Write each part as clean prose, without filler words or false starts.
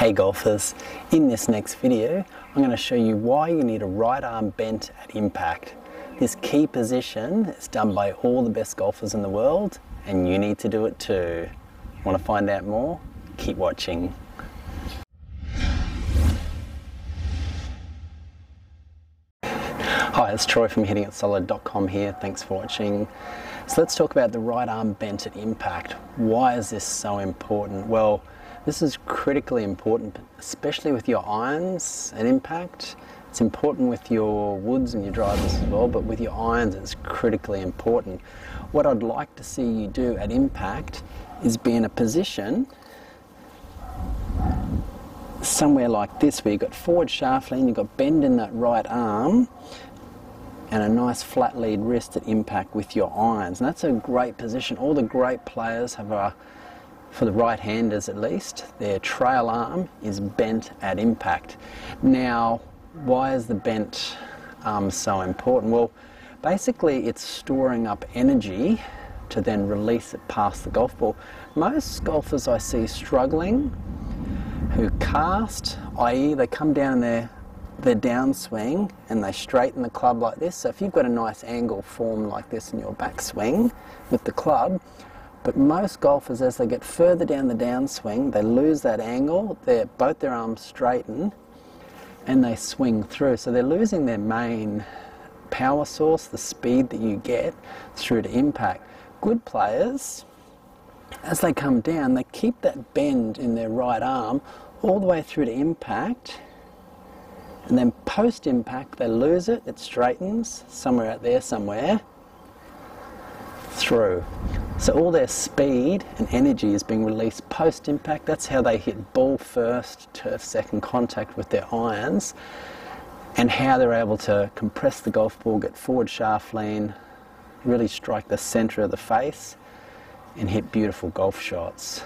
Hey golfers, in this next video I'm going to show you why you need a right arm bent at impact. This key position is done by all the best golfers in the world and you need to do it too. Want to find out more? Keep watching. Hi, it's Troy from hittingitsolid.com here. Thanks for watching. So let's talk about the right arm bent at impact. Why is this so important? Well, this is critically important, especially with your irons at impact. It's important with your woods and your drivers as well, but with your irons it's critically important. What I'd like to see you do at impact is be in a position somewhere like this, where you've got forward shaft lean, you've got bend in that right arm, and a nice flat lead wrist at impact with your irons. And that's a great position. All the great players have for the right-handers at least, their trail arm is bent at impact. Now, why is the bent arm so important? Well, basically it's storing up energy to then release it past the golf ball. Most golfers I see struggling who cast, i.e. they come down their downswing and they straighten the club like this. So if you've got a nice angle formed like this in your backswing with the club, but most golfers, as they get further down the downswing, they lose that angle, both their arms straighten and they swing through. So they're losing their main power source, the speed that you get through to impact. Good players, as they come down, they keep that bend in their right arm all the way through to impact, and then post impact they lose it, it straightens somewhere out there somewhere through. So all their speed and energy is being released post impact. That's how they hit ball first, turf second contact with their irons, and how they're able to compress the golf ball, get forward shaft lean, really strike the center of the face and hit beautiful golf shots.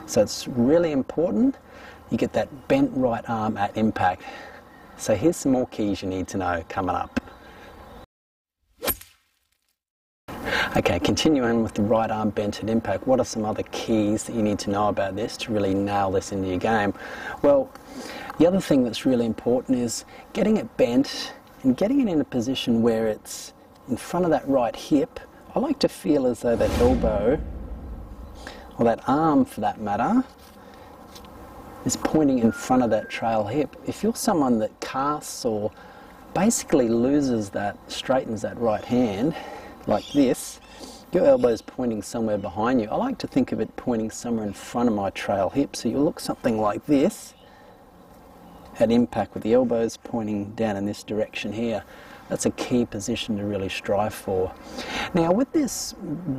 So it's really important you get that bent right arm at impact. So here's some more keys you need to know coming up. Okay, continuing with the right arm bent at impact, what are some other keys that you need to know about this to really nail this into your game? Well, the other thing that's really important is getting it bent and getting it in a position where it's in front of that right hip. I like to feel as though that elbow, or that arm for that matter, is pointing in front of that trail hip. If you're someone that casts or basically loses that, straightens that right hand like this, your elbow's pointing somewhere behind you. I like to think of it pointing somewhere in front of my trail hip, so you'll look something like this at impact with the elbows pointing down in this direction here. That's a key position to really strive for. Now with this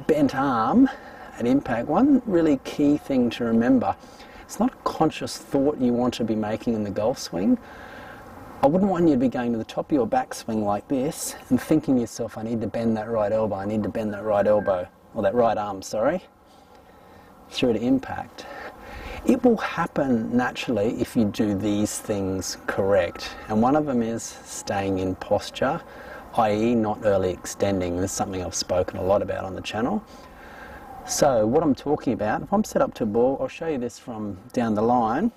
bent arm at impact, one really key thing to remember, it's not a conscious thought you want to be making in the golf swing. I wouldn't want you to be going to the top of your backswing like this and thinking to yourself, I need to bend that right elbow, I need to bend that right elbow, or that right arm, sorry, through to impact. It will happen naturally if you do these things correct. And one of them is staying in posture, i.e. not early extending. This is something I've spoken a lot about on the channel. So what I'm talking about, if I'm set up to a ball, I'll show you this from down the line.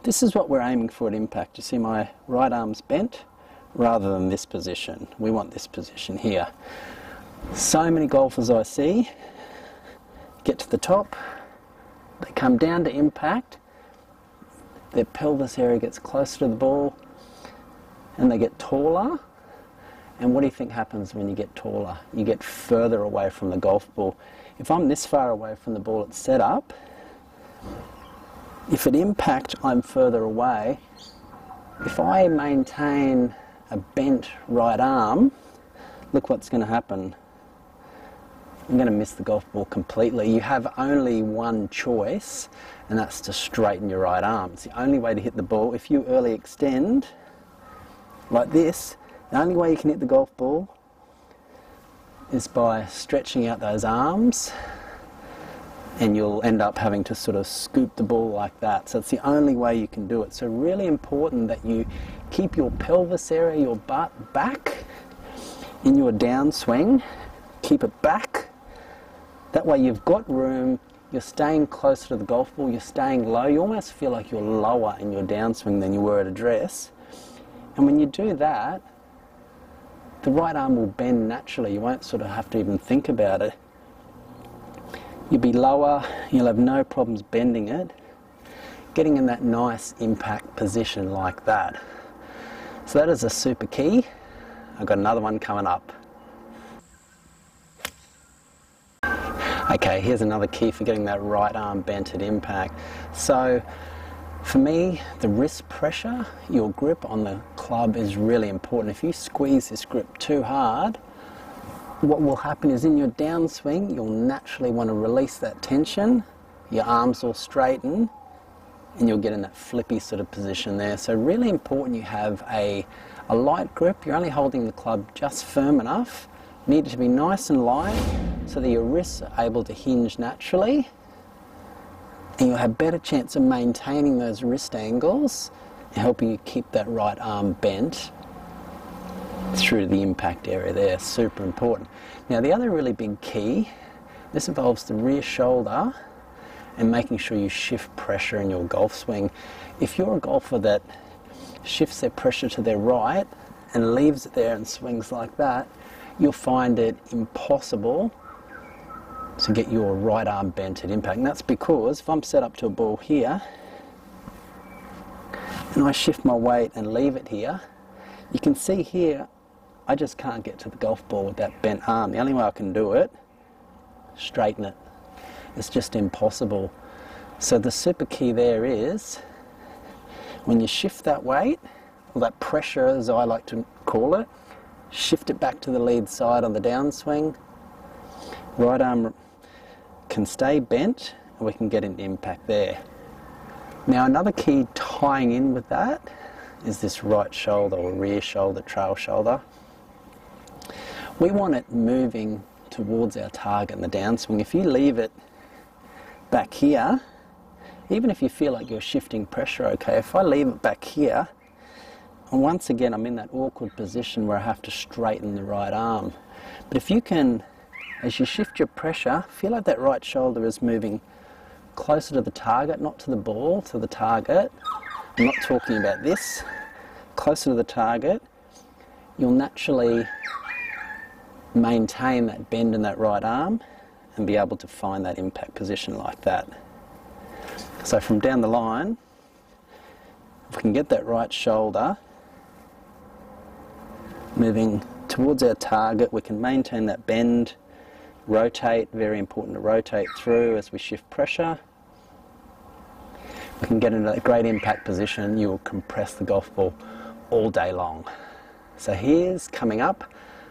This is what we're aiming for at impact. You see my right arm's bent rather than this position. We want this position here. So many golfers I see get to the top, they come down to impact, their pelvis area gets closer to the ball and they get taller. And what do you think happens when you get taller? You get further away from the golf ball. If I'm this far away from the ball it's set up, if at impact I'm further away, if I maintain a bent right arm, look what's going to happen. I'm going to miss the golf ball completely. You have only one choice, and that's to straighten your right arm. It's the only way to hit the ball. If you early extend like this, the only way you can hit the golf ball is by stretching out those arms, and you'll end up having to sort of scoop the ball like that. So it's the only way you can do it. So really important that you keep your pelvis area, your butt back in your downswing. Keep it back. That way you've got room, you're staying closer to the golf ball, you're staying low, you almost feel like you're lower in your downswing than you were at address. And when you do that, the right arm will bend naturally. You won't sort of have to even think about it. You'll be lower, you'll have no problems bending it, getting in that nice impact position like that. So that is a super key. I've got another one coming up. Okay, here's another key for getting that right arm bent at impact. So for me, the wrist pressure, your grip on the club is really important. If you squeeze this grip too hard, what will happen is in your downswing, you'll naturally want to release that tension, your arms will straighten, and you'll get in that flippy sort of position there. So really important you have a light grip. You're only holding the club just firm enough. You need it to be nice and light so that your wrists are able to hinge naturally, and you'll have better chance of maintaining those wrist angles and helping you keep that right arm bent through the impact area there. Super important. Now the other really big key, this involves the rear shoulder and making sure you shift pressure in your golf swing. If you're a golfer that shifts their pressure to their right and leaves it there and swings like that, you'll find it impossible to get your right arm bent at impact. And that's because if I'm set up to a ball here and I shift my weight and leave it here, you can see here I just can't get to the golf ball with that bent arm. The only way I can do it, straighten it. It's just impossible. So the super key there is when you shift that weight, or that pressure as I like to call it, shift it back to the lead side on the downswing, right arm can stay bent and we can get an impact there. Now another key tying in with that is this right shoulder or rear shoulder, trail shoulder. We want it moving towards our target in the downswing. If you leave it back here, even if you feel like you're shifting pressure okay, if I leave it back here, and once again I'm in that awkward position where I have to straighten the right arm. But if you can, as you shift your pressure, feel like that right shoulder is moving closer to the target, not to the ball, to the target. I'm not talking about this. Closer to the target, you'll naturally maintain that bend in that right arm and be able to find that impact position like that. So from down the line, if we can get that right shoulder moving towards our target, we can maintain that bend, rotate, very important to rotate through as we shift pressure. We can get into a great impact position. You will compress the golf ball all day long. So here's coming up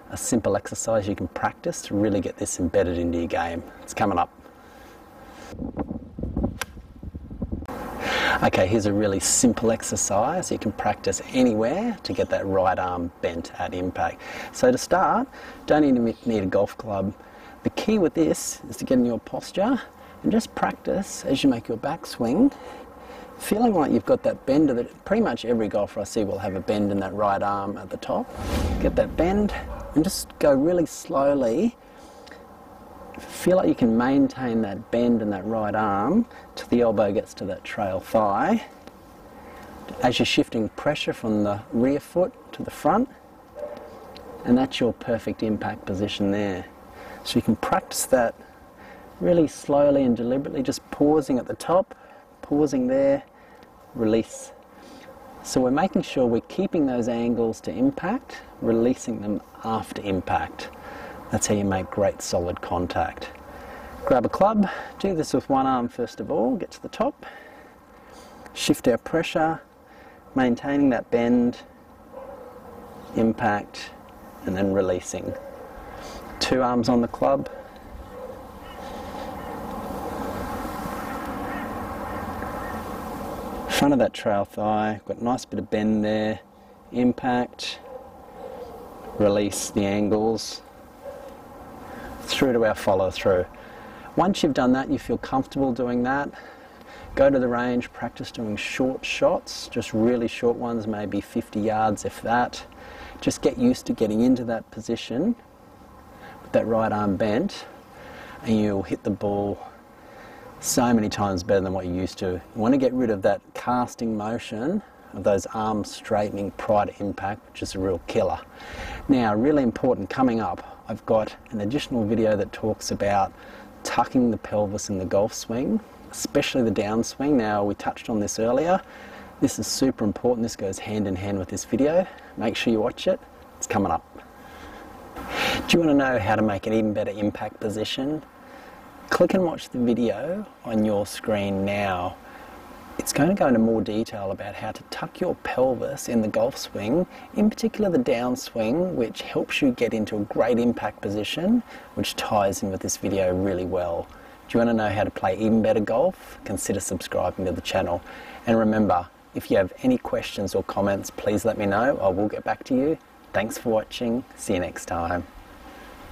a simple exercise you can practice to really get this embedded into your game. It's coming up. Okay, here's a really simple exercise you can practice anywhere to get that right arm bent at impact. So to start, don't even need a golf club. The key with this is to get in your posture and just practice as you make your backswing, feeling like you've got that bend. Pretty much every golfer I see will have a bend in that right arm at the top. Get that bend and just go really slowly. Feel like you can maintain that bend in that right arm till the elbow gets to that trail thigh. As you're shifting pressure from the rear foot to the front, and that's your perfect impact position there. So you can practice that really slowly and deliberately, just pausing at the top, pausing there, release. So we're making sure we're keeping those angles to impact, releasing them after impact. That's how you make great solid contact. Grab a club, do this with one arm first of all, get to the top, shift our pressure, maintaining that bend, impact, and then releasing. Two arms on the club. Front of that trail thigh, got a nice bit of bend there, impact, release the angles, through to our follow through. Once you've done that, you feel comfortable doing that, go to the range, practice doing short shots, just really short ones, maybe 50 yards if that. Just get used to getting into that position with that right arm bent, and you'll hit the ball so many times better than what you used to. You want to get rid of that casting motion of those arms straightening prior to impact, which is a real killer. Now, really important, coming up, I've got an additional video that talks about tucking the pelvis in the golf swing, especially the downswing. Now, we touched on this earlier. This is super important. This goes hand in hand with this video. Make sure you watch it. It's coming up. Do you want to know how to make an even better impact position? Click and watch the video on your screen now. It's going to go into more detail about how to tuck your pelvis in the golf swing, in particular the downswing, which helps you get into a great impact position, which ties in with this video really well. Do you want to know how to play even better golf? Consider subscribing to the channel. And remember, if you have any questions or comments, please let me know. I will get back to you. Thanks for watching. See you next time.